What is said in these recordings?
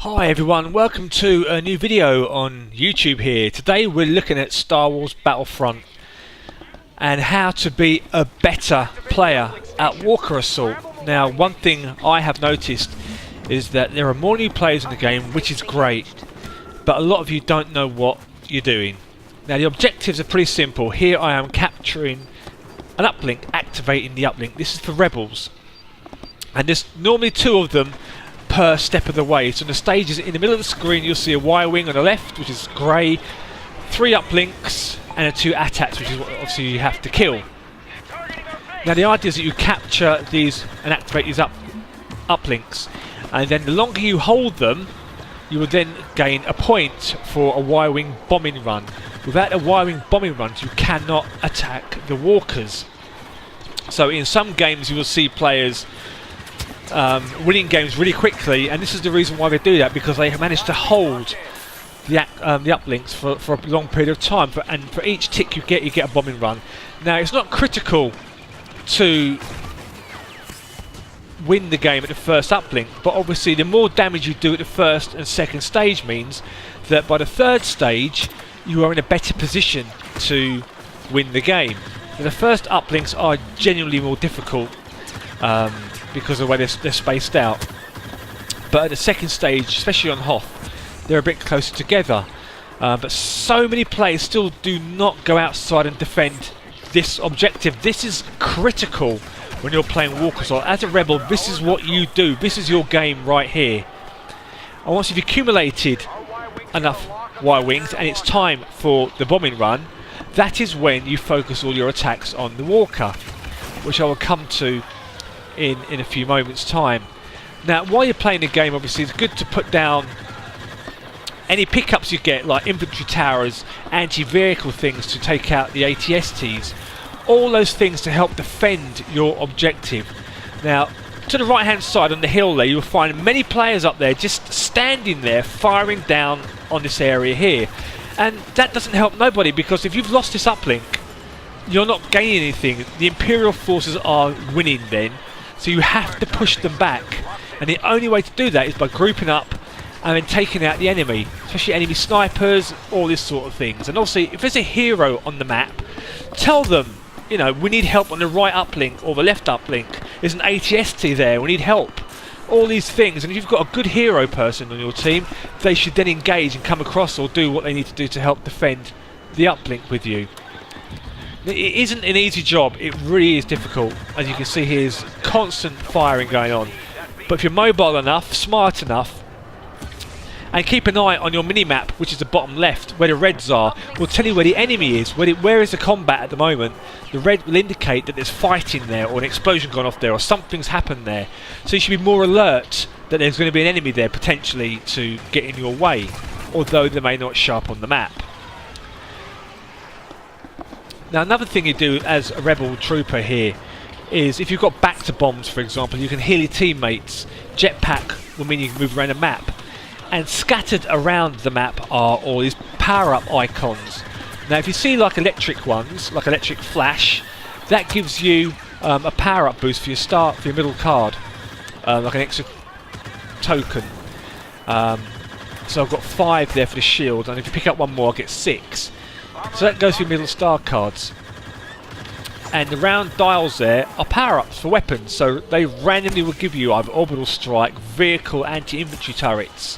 Hi everyone, welcome to a new video on YouTube here. Today we're looking at Star Wars Battlefront and how to be a better player at Walker Assault. Now, one thing I have noticed is that there are more new players in the game, which is great, but a lot of you don't know what you're doing. Now, the objectives are pretty simple. Here I am capturing an uplink, activating the uplink. This is for rebels, and there's normally two of them per step of the way. So on the stages in the middle of the screen you'll see a Y-wing on the left, which is grey, 3 uplinks and 2 ATATs, which is what obviously you have to kill. Now the idea is that you capture these and activate these uplinks, and then the longer you hold them you will then gain a point for a Y-wing bombing run. Without a Y-wing bombing runs you cannot attack the walkers. So in some games you will see players winning games really quickly, and this is the reason why they do that, because they have managed to hold the uplinks for a long period of time, and for each tick you get a bombing run. Now it's not critical to win the game at the first uplink, but obviously the more damage you do at the first and second stage means that by the third stage you are in a better position to win the game. Now, the first uplinks are genuinely more difficult because of the way they're spaced out, but at the second stage, especially on Hoth, they're a bit closer together, but so many players still do not go outside and defend this objective. This is critical when you're playing Walker Assault. As a rebel, this is what you do. This is your game right here. And once you've accumulated enough Y-wings and it's time for the bombing run, that is when you focus all your attacks on the walker, which I will come to in a few moments time. Now while you're playing the game, obviously it's good to put down any pickups you get, like infantry towers, anti-vehicle things to take out the ATSTs, all those things to help defend your objective. Now to the right hand side on the hill there you'll find many players up there just standing there firing down on this area here, and that doesn't help nobody, because if you've lost this uplink you're not gaining anything. The Imperial forces are winning then, so you have to push them back, and the only way to do that is by grouping up and then taking out the enemy, especially enemy snipers, all this sort of things. And obviously if there's a hero on the map, tell them, you know, we need help on the right uplink or the left uplink, there's an ATST there, we need help, all these things. And if you've got a good hero person on your team, they should then engage and come across or do what they need to do to help defend the uplink with you. It isn't an easy job, it really is difficult. As you can see here, there's constant firing going on. But if you're mobile enough, smart enough, and keep an eye on your mini-map, which is the bottom left, where the reds are, will tell you where the enemy is, where is the combat at the moment. The red will indicate that there's fighting there, or an explosion gone off there, or something's happened there. So you should be more alert that there's going to be an enemy there potentially to get in your way, although they may not show up on the map. Now another thing you do as a rebel trooper here is, if you've got back-to bombs for example, you can heal your teammates. Jetpack will mean you can move around the map, and scattered around the map are all these power-up icons. Now if you see like electric ones, like electric flash, that gives you a power-up boost for your middle card, like an extra token. So I've got 5 there for the shield, and if you pick up one more I get 6. So that goes for your middle star cards. And the round dials there are power-ups for weapons, so they randomly will give you either orbital strike, vehicle, anti-infantry turrets,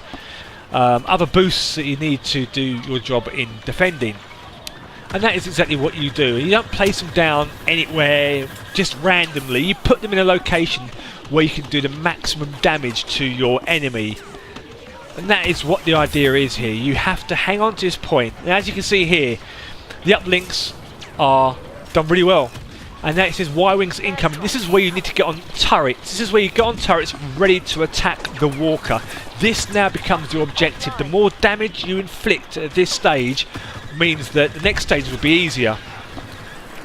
other boosts that you need to do your job in defending. And that is exactly what you do. You don't place them down anywhere just randomly, you put them in a location where you can do the maximum damage to your enemy. And that is what the idea is here. You have to hang on to this point. Now, as you can see here, the uplinks are done really well. And now it says Y-wings incoming. This is where you need to get on turrets. This is where you get on turrets ready to attack the walker. This now becomes your objective. The more damage you inflict at this stage means that the next stage will be easier.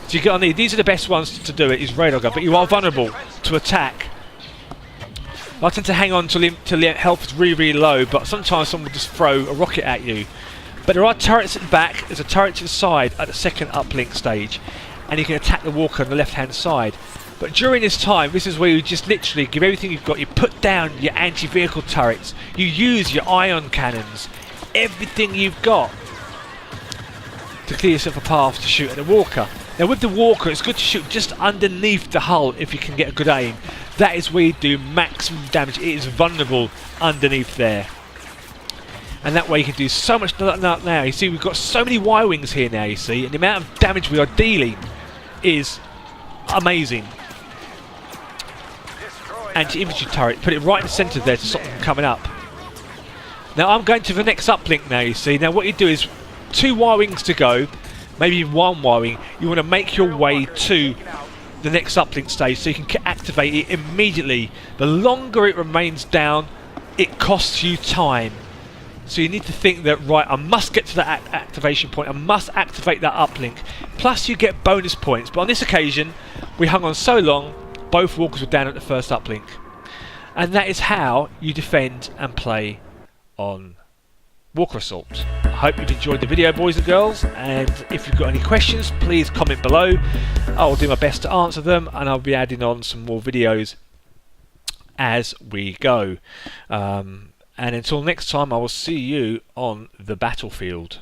So you get on these are the best ones to do it, is radar gun, but you are vulnerable to attack. I tend to hang on till the health is really, really low, but sometimes someone will just throw a rocket at you. But there are turrets at the back, there's a turret to the side at the second uplink stage, and you can attack the walker on the left hand side. But during this time, this is where you just literally give everything you've got. You put down your anti-vehicle turrets, you use your ion cannons, everything you've got to clear yourself a path to shoot at the walker. Now with the walker, it's good to shoot just underneath the hull if you can get a good aim. That is where you do maximum damage. It is vulnerable underneath there. And that way you can do so much now. You see, we've got so many Y-wings here now, you see, and the amount of damage we are dealing is amazing. Anti-infantry turret, put it right in the centre there to stop them coming up. Now I'm going to the next uplink now, you see. Now what you do is 2 Y-wings to go, maybe 1 Y-wing. You want to make your way to the next uplink stage so you can activate it immediately. The longer it remains down, it costs you time. So you need to think that, right, I must get to that activation point, I must activate that uplink. Plus you get bonus points, but on this occasion we hung on so long, both walkers were down at the first uplink. And that is how you defend and play on Walker Assault. I hope you've enjoyed the video, boys and girls, and if you've got any questions, please comment below. I will do my best to answer them, and I'll be adding on some more videos as we go. And until next time, I will see you on the battlefield.